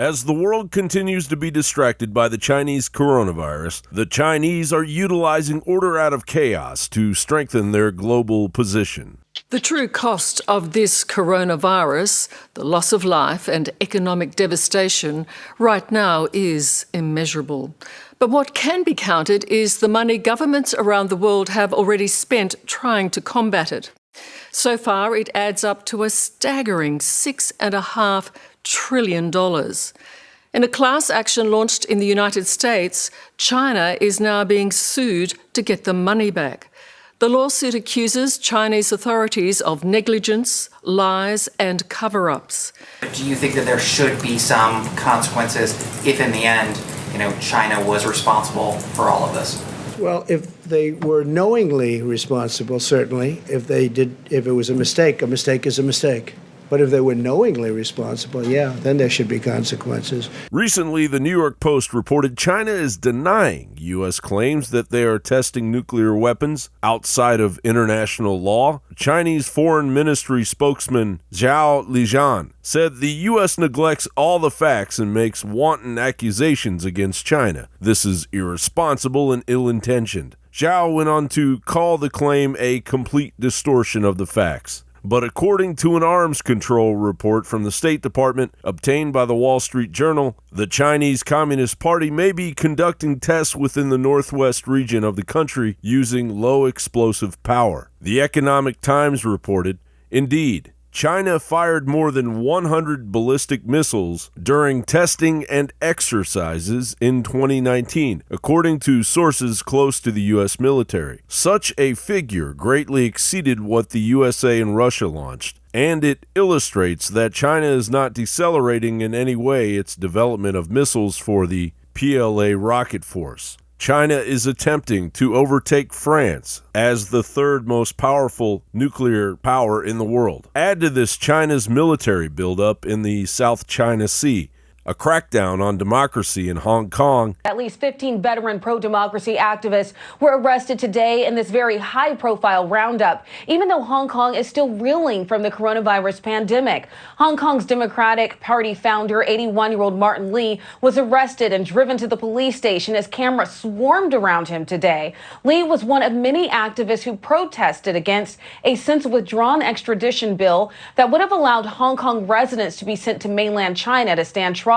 As the world continues to be distracted by the Chinese coronavirus, the Chinese are utilizing order out of chaos to strengthen their global position. The true cost of this coronavirus, the loss of life and economic devastation, right now is immeasurable. But what can be counted is the money governments around the world have already spent trying to combat it. So far, it adds up to a staggering $6.5 trillion. In a class action launched in the United States, China is now being sued to get the money back. The lawsuit accuses Chinese authorities of negligence, lies and cover-ups. Do you think that there should be some consequences if in the end, China was responsible for all of this? Well, if they were knowingly responsible, certainly. If it was a mistake is a mistake. But if they were knowingly responsible, then there should be consequences. Recently, the New York Post reported China is denying U.S. claims that they are testing nuclear weapons outside of international law. Chinese Foreign Ministry spokesman Zhao Lijian said the U.S. neglects all the facts and makes wanton accusations against China. This is irresponsible and ill-intentioned. Zhao went on to call the claim a complete distortion of the facts. But according to an arms control report from the State Department obtained by the Wall Street Journal, the Chinese Communist Party may be conducting tests within the northwest region of the country using low explosive power. The Economic Times reported, indeed, China fired more than 100 ballistic missiles during testing and exercises in 2019, according to sources close to the U.S. military. Such a figure greatly exceeded what the USA and Russia launched, and it illustrates that China is not decelerating in any way its development of missiles for the PLA Rocket Force. China is attempting to overtake France as the third most powerful nuclear power in the world. Add to this China's military buildup in the South China Sea, a crackdown on democracy in Hong Kong. At least 15 veteran pro-democracy activists were arrested today in this very high-profile roundup, even though Hong Kong is still reeling from the coronavirus pandemic. Hong Kong's Democratic Party founder, 81-year-old Martin Lee, was arrested and driven to the police station as cameras swarmed around him today. Lee was one of many activists who protested against a since-withdrawn extradition bill that would have allowed Hong Kong residents to be sent to mainland China to stand trial.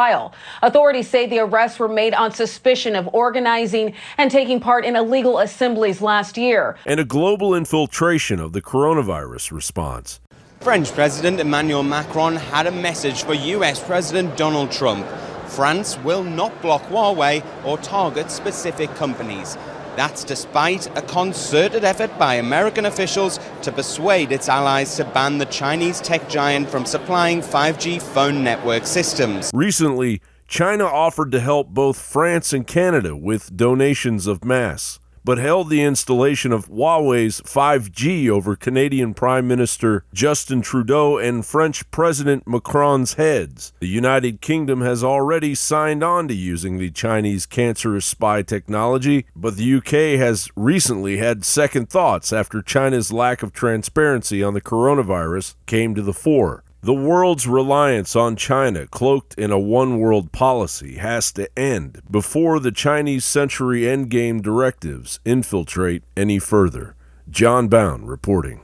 Authorities say the arrests were made on suspicion of organizing and taking part in illegal assemblies last year. And a global infiltration of the coronavirus response. French President Emmanuel Macron had a message for US President Donald Trump. France will not block Huawei or target specific companies. That's despite a concerted effort by American officials to persuade its allies to ban the Chinese tech giant from supplying 5G phone network systems. Recently, China offered to help both France and Canada with donations of masks, but held the installation of Huawei's 5G over Canadian Prime Minister Justin Trudeau and French President Macron's heads. The United Kingdom has already signed on to using the Chinese cancerous spy technology, but the UK has recently had second thoughts after China's lack of transparency on the coronavirus came to the fore. The world's reliance on China, cloaked in a one-world policy, has to end before the Chinese Century Endgame directives infiltrate any further. John Bound reporting.